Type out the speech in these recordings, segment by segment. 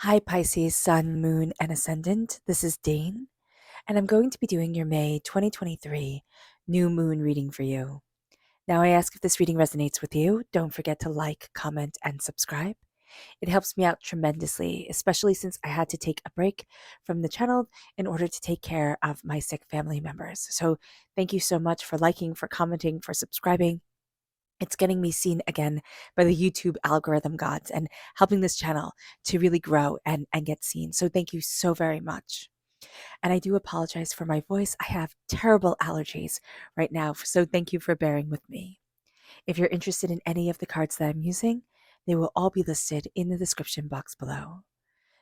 Hi, Pisces, Sun, Moon, and Ascendant. This is Dane, and I'm going to be doing your May 2023 new moon reading for you. Now, I ask if this reading resonates with you. Don't forget to like, comment, and subscribe. It helps me out tremendously, especially since I had to take a break from the channel in order to take care of my sick family members. So, thank you so much for liking, for commenting, for subscribing. It's getting me seen again by the YouTube algorithm gods and helping this channel to really grow and get seen. So thank you so very much. And I do apologize for my voice. I have terrible allergies right now. So thank you for bearing with me. If you're interested in any of the cards that I'm using, they will all be listed in the description box below.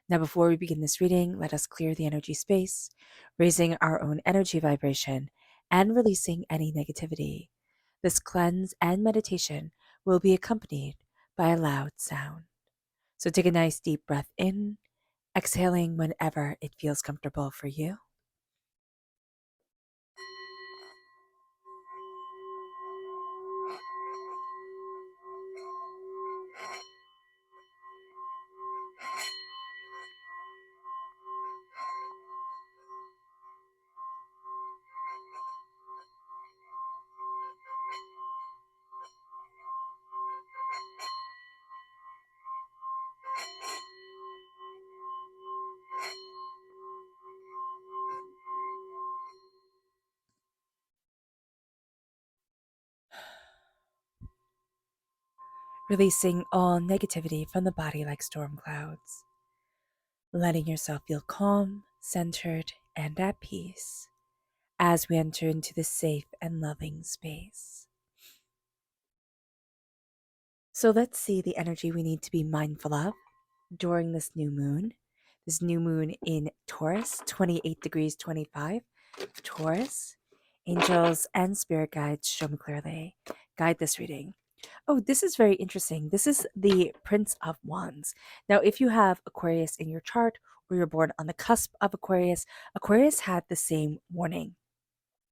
Now, before we begin this reading, let us clear the energy space, raising our own energy vibration and releasing any negativity. This cleanse and meditation will be accompanied by a loud sound. So take a nice deep breath in, exhaling whenever it feels comfortable for you. Releasing all negativity from the body like storm clouds. Letting yourself feel calm, centered, and at peace as we enter into this safe and loving space. So let's see the energy we need to be mindful of during this new moon. This new moon in Taurus, 28 degrees 25, Taurus. Angels and spirit guides show me clearly. Guide this reading. Oh, this is very interesting. This is the Prince of Wands. Now, if you have Aquarius in your chart or you're born on the cusp of Aquarius, Aquarius had the same warning.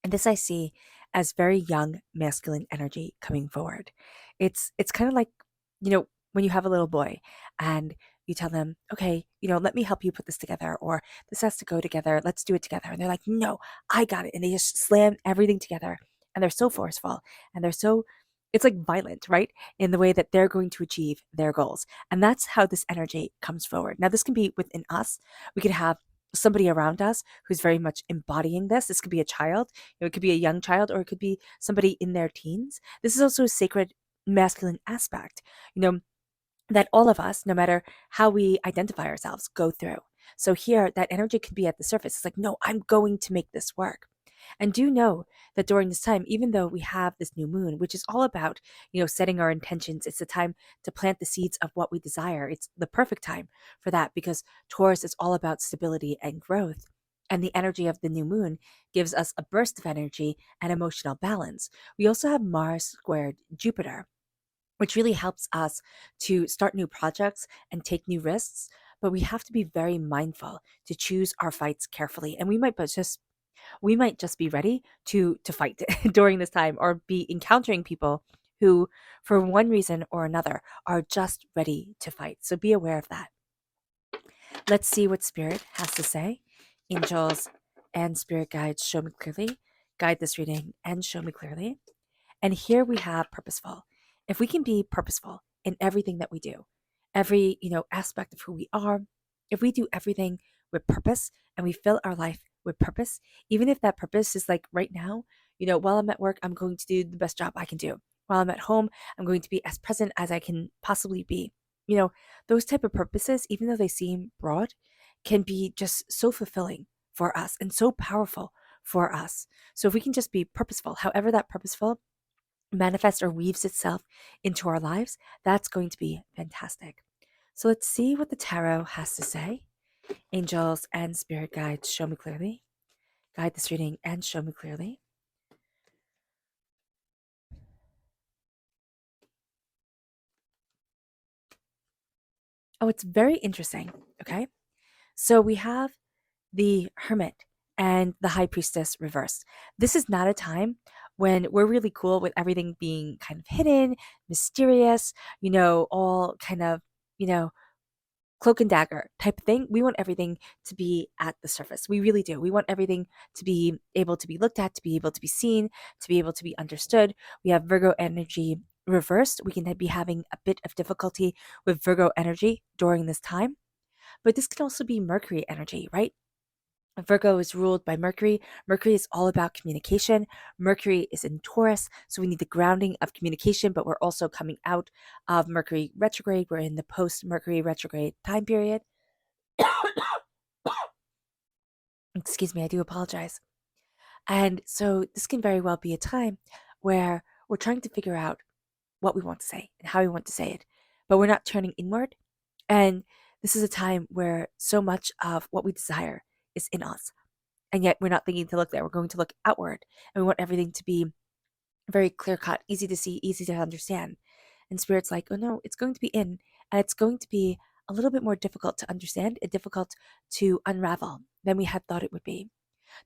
And this I see as very young masculine energy coming forward. It's kind of like, when you have a little boy and you tell them, okay, let me help you put this together, or this has to go together. Let's do it together. And they're like, no, I got it. And they just slam everything together. And they're so forceful and it's like violent, right? In the way that they're going to achieve their goals. And that's how this energy comes forward. Now, this can be within us. We could have somebody around us who's very much embodying this. This could be a child, it could be a young child, or it could be somebody in their teens. This is also a sacred masculine aspect, that all of us, no matter how we identify ourselves, go through. So here, that energy could be at the surface. It's like, no, I'm going to make this work. And do know that during this time, even though we have this new moon, which is all about, setting our intentions, it's the time to plant the seeds of what we desire. It's the perfect time for that because Taurus is all about stability and growth. And the energy of the new moon gives us a burst of energy and emotional balance. We also have Mars squared Jupiter, which really helps us to start new projects and take new risks. But we have to be very mindful to choose our fights carefully. And we might just be ready to fight during this time, or be encountering people who, for one reason or another, are just ready to fight. So be aware of that. Let's see what spirit has to say. Angels and spirit guides show me clearly. Guide this reading and show me clearly. And here we have purposeful. If we can be purposeful in everything that we do, every, aspect of who we are, if we do everything with purpose and we fill our life with purpose, even if that purpose is like right now, while I'm at work, I'm going to do the best job I can do. While I'm at home, I'm going to be as present as I can possibly be. You know, those type of purposes, even though they seem broad, can be just so fulfilling for us and so powerful for us. So if we can just be purposeful, however that purposeful manifests or weaves itself into our lives, that's going to be fantastic. So let's see what the tarot has to say. Angels and spirit guides show me clearly. Guide this reading and show me clearly. Oh, it's very interesting. Okay. So we have the Hermit and the High Priestess reversed. This is not a time when we're really cool with everything being kind of hidden, mysterious, all kind of, you know, cloak and dagger type of thing. We want everything to be at the surface. We really do. We want everything to be able to be looked at, to be able to be seen, to be able to be understood. We have Virgo energy reversed. We can be having a bit of difficulty with Virgo energy during this time. But this can also be Mercury energy, right? Virgo is ruled by Mercury. Mercury is all about communication. Mercury is in Taurus, so we need the grounding of communication, but we're also coming out of Mercury retrograde. We're in the post Mercury retrograde time period. Excuse me, I do apologize. And so this can very well be a time where we're trying to figure out what we want to say and how we want to say it, but we're not turning inward. And this is a time where so much of what we desire is in us. And yet we're not thinking to look there. We're going to look outward. And we want everything to be very clear cut, easy to see, easy to understand. And Spirit's like, oh no, it's going to be in. And it's going to be a little bit more difficult to understand and difficult to unravel than we had thought it would be.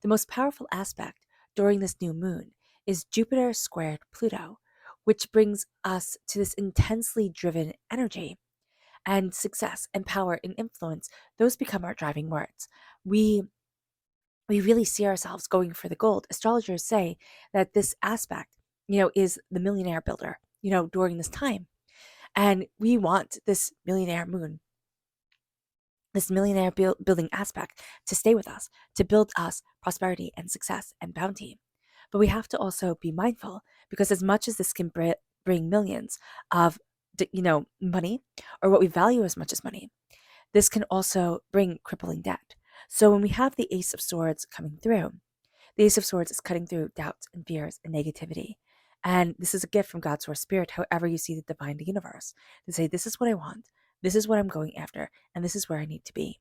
The most powerful aspect during this new moon is Jupiter squared Pluto, which brings us to this intensely driven energy. And success and power and influence, those become our driving words. We really see ourselves going for the gold. Astrologers say that this aspect, is the millionaire builder, during this time. And we want this millionaire moon, this millionaire building aspect to stay with us, to build us prosperity and success and bounty. But we have to also be mindful, because as much as this can bring millions of, money, or what we value as much as money, this can also bring crippling debt. So when we have the Ace of Swords coming through, the Ace of Swords is cutting through doubts and fears and negativity. And this is a gift from God's Source Spirit, however you see the divine the universe, to say, this is what I want, this is what I'm going after, and this is where I need to be.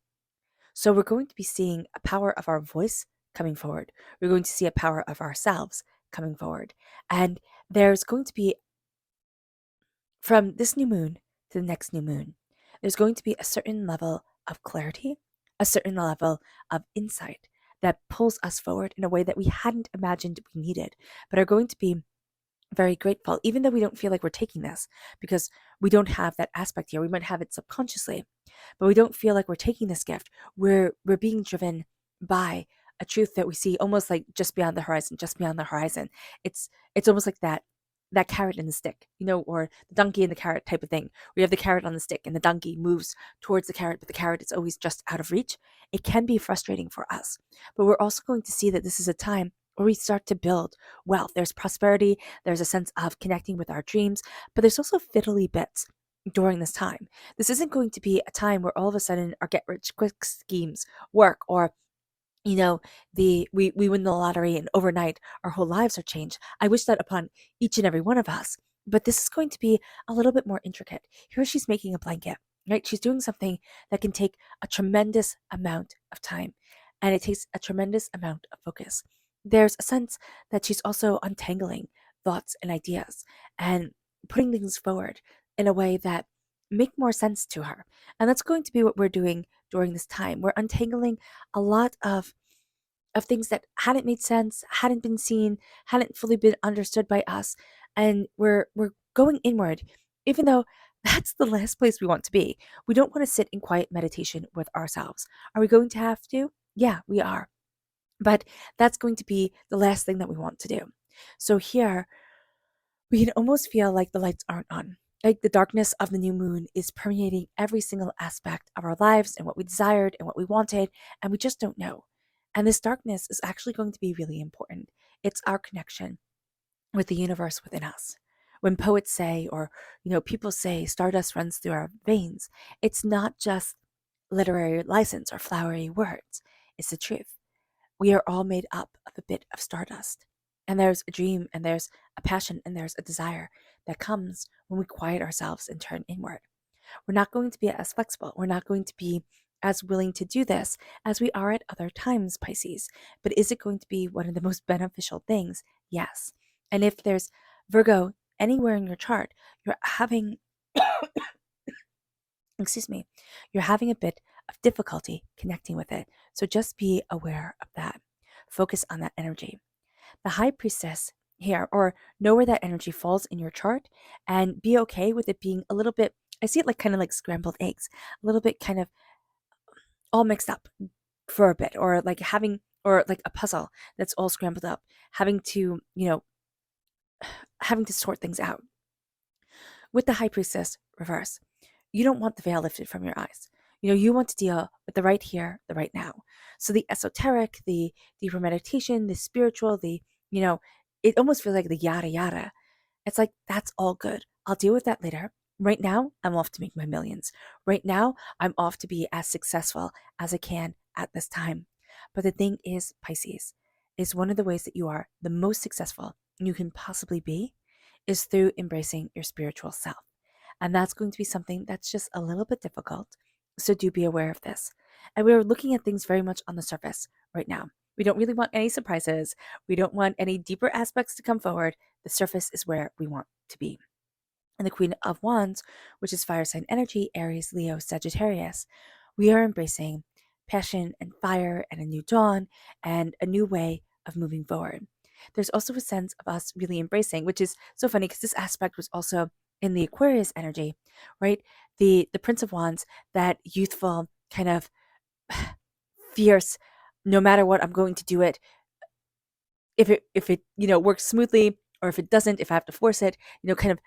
So we're going to be seeing a power of our voice coming forward. We're going to see a power of ourselves coming forward. And there's going to be, from this new moon to the next new moon, there's going to be a certain level of clarity, a certain level of insight that pulls us forward in a way that we hadn't imagined we needed, but are going to be very grateful, even though we don't feel like we're taking this, because we don't have that aspect here. We might have it subconsciously, but we don't feel like we're taking this gift. We're being driven by a truth that we see almost like just beyond the horizon, just beyond the horizon. It's almost like that carrot and the stick, or the donkey and the carrot type of thing. We have the carrot on the stick and the donkey moves towards the carrot, but the carrot is always just out of reach. It can be frustrating for us, but we're also going to see that this is a time where we start to build wealth. There's prosperity, there's a sense of connecting with our dreams, but there's also fiddly bits during this time. This isn't going to be a time where all of a sudden our get rich quick schemes work, or we win the lottery and overnight our whole lives are changed. I wish that upon each and every one of us. But this is going to be a little bit more intricate. Here she's making a blanket, right? She's doing something that can take a tremendous amount of time, and it takes a tremendous amount of focus. There's a sense that she's also untangling thoughts and ideas and putting things forward in a way that make more sense to her. And that's going to be what we're doing during this time. We're untangling a lot of things that hadn't made sense, hadn't been seen, hadn't fully been understood by us, and we're going inward, even though that's the last place we want to be. We don't want to sit in quiet meditation with ourselves. Are we going to have to? Yeah, we are. But that's going to be the last thing that we want to do. So here, we can almost feel like the lights aren't on. Like the darkness of the new moon is permeating every single aspect of our lives and what we desired and what we wanted, and we just don't know. And this darkness is actually going to be really important. It's our connection with the universe within us. When poets say, or people say, stardust runs through our veins, it's not just literary license or flowery words. It's the truth. We are all made up of a bit of stardust. And there's a dream, and there's a passion, and there's a desire that comes when we quiet ourselves and turn inward. We're not going to be as flexible. We're not going to be as willing to do this as we are at other times, Pisces. But is it going to be one of the most beneficial things? Yes. And if there's Virgo anywhere in your chart, you're having, excuse me, you're having a bit of difficulty connecting with it. So just be aware of that. Focus on that energy. The High Priestess here, or know where that energy falls in your chart, and be okay with it being a little bit I see it like kind of like scrambled eggs, a little bit kind of all mixed up for a bit, or like or like a puzzle that's all scrambled up, having to, having to sort things out. With the High Priestess reverse, you don't want the veil lifted from your eyes. You want to deal with the right here, the right now. So the esoteric, the deeper meditation, the spiritual, you know, it almost feels like the yada yada. It's like, that's all good. I'll deal with that later. Right now, I'm off to make my millions. Right now, I'm off to be as successful as I can at this time. But the thing is, Pisces, is one of the ways that you are the most successful you can possibly be is through embracing your spiritual self. And that's going to be something that's just a little bit difficult. So do be aware of this. And we're looking at things very much on the surface right now. We don't really want any surprises. We don't want any deeper aspects to come forward. The surface is where we want to be. And the Queen of Wands, which is fire sign energy, Aries, Leo, Sagittarius, we are embracing passion and fire and a new dawn and a new way of moving forward. There's also a sense of us really embracing, which is so funny because this aspect was also in the Aquarius energy, right? The Prince of Wands, that youthful kind of fierce, no matter what, I'm going to do it. If it works smoothly, or if it doesn't, if I have to force it, kind of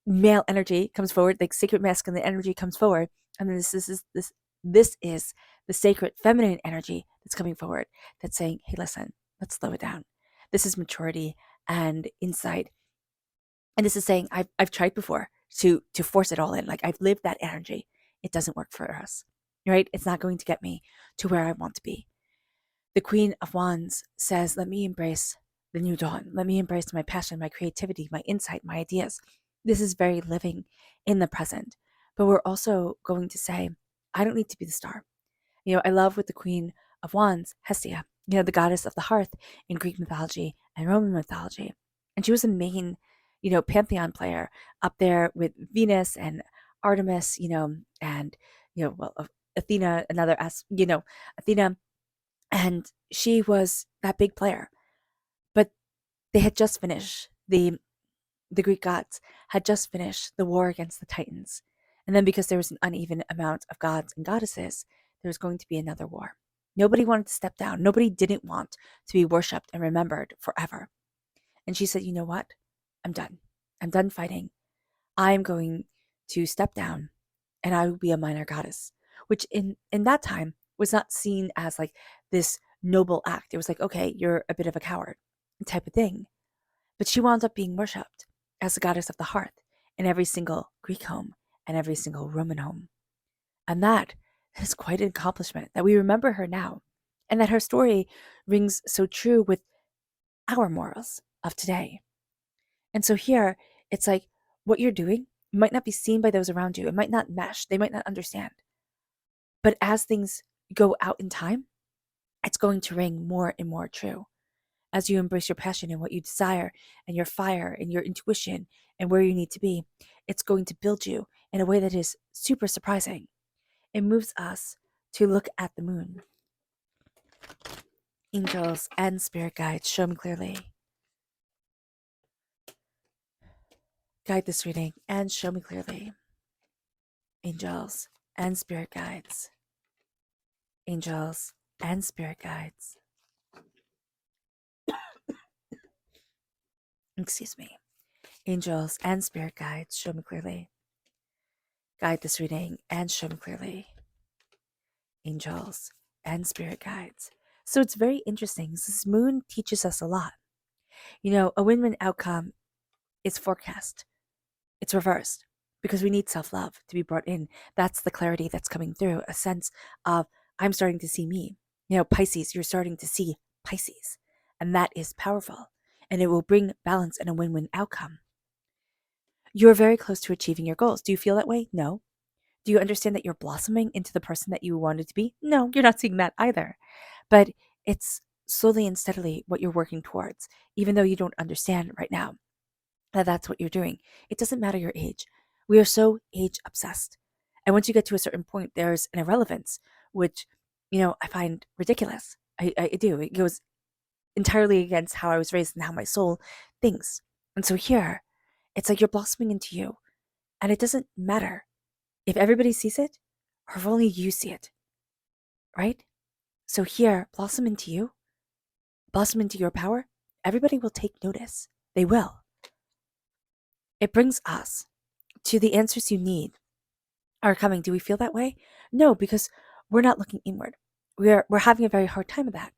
male energy comes forward, like sacred masculine energy comes forward, and then this is the sacred feminine energy that's coming forward, that's saying, hey, listen, let's slow it down. This is maturity and insight. And this is saying, I've tried before to force it all in. Like, I've lived that energy. It doesn't work for us, right? It's not going to get me to where I want to be. The Queen of Wands says, let me embrace the new dawn. Let me embrace my passion, my creativity, my insight, my ideas. This is very living in the present. But we're also going to say, I don't need to be the star. I love with the Queen of Wands, Hestia, the goddess of the hearth in Greek mythology and Roman mythology. And she was a main, pantheon player up there with Venus and Artemis, and, Athena, Athena. And she was that big player. But they had just finished, the Greek gods had just finished the war against the Titans. And then, because there was an uneven amount of gods and goddesses, there was going to be another war. Nobody wanted to step down. Nobody didn't want to be worshipped and remembered forever. And she said, you know what? I'm done. I'm done fighting. I'm going to step down, and I will be a minor goddess, which in that time was not seen as like this noble act. It was like, okay, you're a bit of a coward type of thing. But she wound up being worshipped as the goddess of the hearth in every single Greek home and every single Roman home. And that is quite an accomplishment, that we remember her now, and that her story rings so true with our morals of today. And so here, it's like, what you're doing might not be seen by those around you. It might not mesh. They might not understand. But as things go out in time, it's going to ring more and more true. As you embrace your passion and what you desire and your fire and your intuition and where you need to be, it's going to build you in a way that is super surprising. It moves us to look at the moon. Angels and spirit guides, show me clearly. Guide this reading and show me clearly. Angels and spirit guides. Angels and spirit guides. Excuse me. Angels and spirit guides, show me clearly. Guide this reading and show me clearly. Angels and spirit guides. So it's very interesting. This moon teaches us a lot. A win-win outcome is forecast. It's reversed because we need self-love to be brought in. That's the clarity that's coming through, a sense of, I'm starting to see me. Pisces, you're starting to see Pisces. And that is powerful. And it will bring balance and a win-win outcome. You're very close to achieving your goals. Do you feel that way? No. Do you understand that you're blossoming into the person that you wanted to be? No, you're not seeing that either. But it's slowly and steadily what you're working towards, even though you don't understand right now that that's what you're doing. It doesn't matter your age. We are so age obsessed. And once you get to a certain point, there's an irrelevance, which, I find ridiculous. I do. It goes entirely against how I was raised and how my soul thinks. And so here, it's like you're blossoming into you. And it doesn't matter if everybody sees it, or if only you see it, right? So here, blossom into your power. Everybody will take notice. They will. It brings us to the answers you need are coming. Do we feel that way? No, because we're not looking inward. We're having a very hard time with that.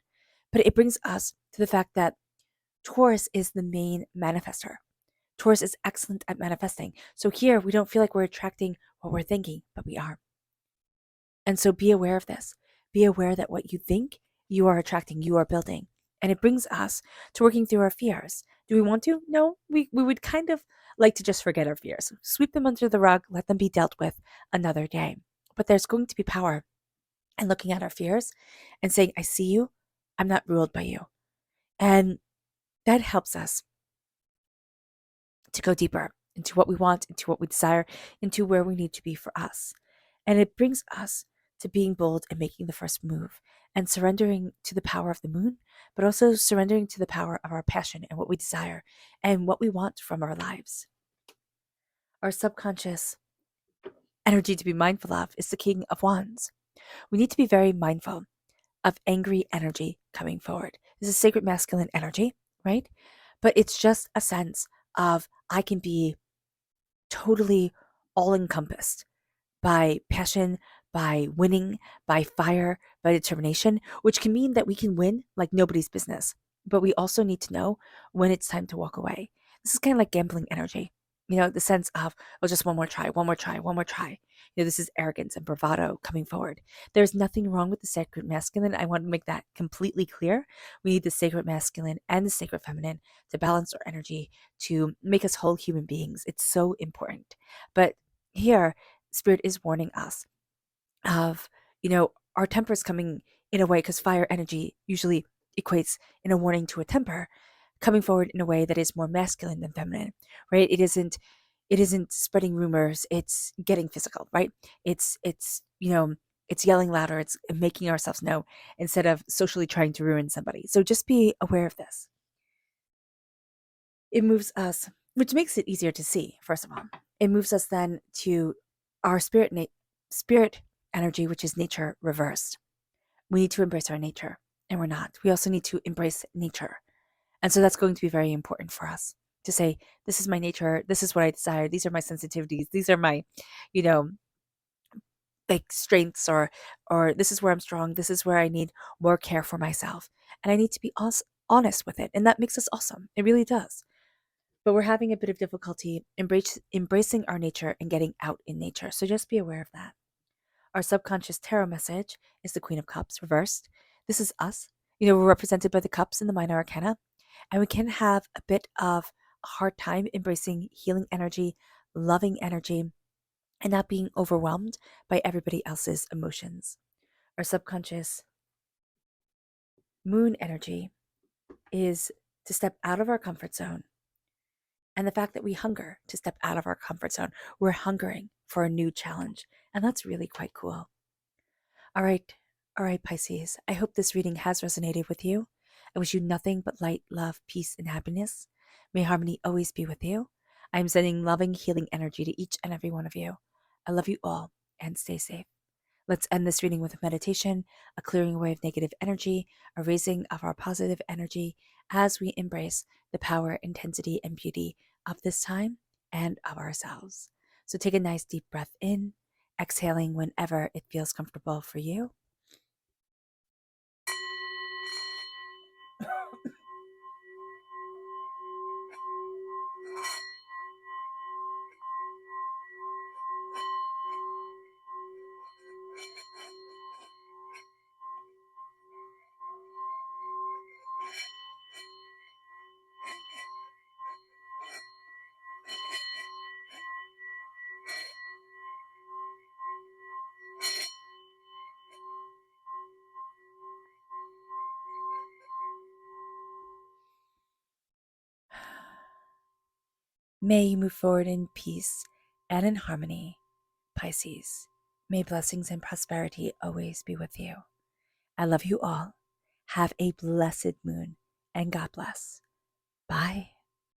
But it brings us to the fact that Taurus is the main manifester. Taurus is excellent at manifesting. So here we don't feel like we're attracting what we're thinking, but we are. And so be aware of this. Be aware that what you think, you are attracting, you are building. And it brings us to working through our fears. Do we want to? No, we would kind of like to just forget our fears, sweep them under the rug, let them be dealt with another day. But there's going to be power in looking at our fears and saying, I see you, I'm not ruled by you. And that helps us to go deeper into what we want, into what we desire, into where we need to be for us. And it brings us to being bold and making the first move and surrendering to the power of the moon, but also surrendering to the power of our passion and what we desire and what we want from our lives. Our subconscious energy to be mindful of is the King of Wands. We need to be very mindful of angry energy coming forward. This is sacred masculine energy, right? But it's just a sense of I can be totally all encompassed by passion, by winning, by fire, by determination, which can mean that we can win like nobody's business. But we also need to know when it's time to walk away. This is kind of like gambling energy, the sense of, oh, just one more try, one more try, one more try. This is arrogance and bravado coming forward. There's nothing wrong with the sacred masculine. I want to make that completely clear. We need the sacred masculine and the sacred feminine to balance our energy, to make us whole human beings. It's so important. But here, Spirit is warning us of, our temper is coming in a way, because fire energy usually equates in a warning to a temper, coming forward in a way that is more masculine than feminine, right? It isn't spreading rumors, it's getting physical, right? It's yelling louder, it's making ourselves know instead of socially trying to ruin somebody. So just be aware of this. It moves us, which makes it easier to see, first of all. It moves us then to our spirit energy, which is nature reversed. We need to embrace our nature, and we're not. We also need to embrace nature. And so that's going to be very important for us to say, this is my nature, this is what I desire, these are my sensitivities, these are my, you know, like strengths, or this is where I'm strong, this is where I need more care for myself. And I need to be honest with it. And that makes us awesome. It really does. But we're having a bit of difficulty embracing our nature and getting out in nature. So just be aware of that. Our subconscious tarot message is the Queen of Cups reversed. This is us. We're represented by the cups in the minor arcana, and we can have a bit of a hard time embracing healing energy, loving energy, and not being overwhelmed by everybody else's emotions. Our subconscious moon energy is to step out of our comfort zone. And the fact that we hunger to step out of our comfort zone, we're hungering for a new challenge. And that's really quite cool. All right, Pisces. I hope this reading has resonated with you. I wish you nothing but light, love, peace, and happiness. May harmony always be with you. I am sending loving, healing energy to each and every one of you. I love you all, and stay safe. Let's end this reading with a meditation, a clearing away of negative energy, a raising of our positive energy as we embrace the power, intensity, and beauty of this time and of ourselves. So take a nice deep breath in, exhaling whenever it feels comfortable for you. May you move forward in peace and in harmony, Pisces. May blessings and prosperity always be with you. I love you all. Have a blessed moon, and God bless. Bye.